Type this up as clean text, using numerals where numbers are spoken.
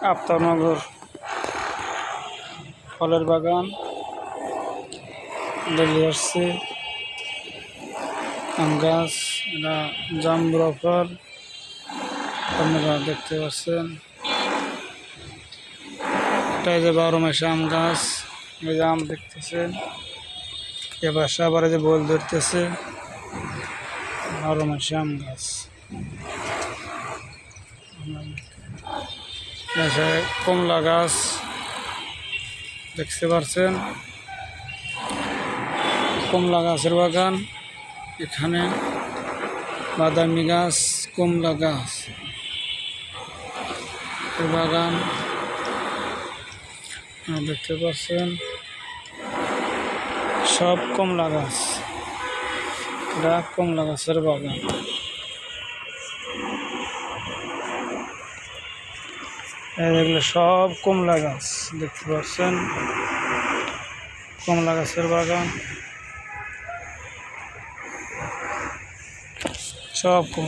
আফতাবনগর ফলের বাগান দেখে আসছে। আম গাছ, এটা জাম্বুরা ফল আপনারা দেখতে পাচ্ছেন। এটাই যে 12 মাসে আম গাছ, এই যে আম দেখতেছেন। এবার আবার যে বল ধরতেছে, 12 মাসে আম গাছ। কমলা গাছ দেখতে পাচ্ছেন, কমলা গাছের বাগান। এখানে বাদামি গাছ, কমলা গাছ বাগান দেখতে পাচ্ছেন, সব কমলা গাছ। এটা কমলা গাছের বাগান। এগুলো সব কমলা গাছ দেখতে পাচ্ছেন, কমলা গাছের বাগান সব।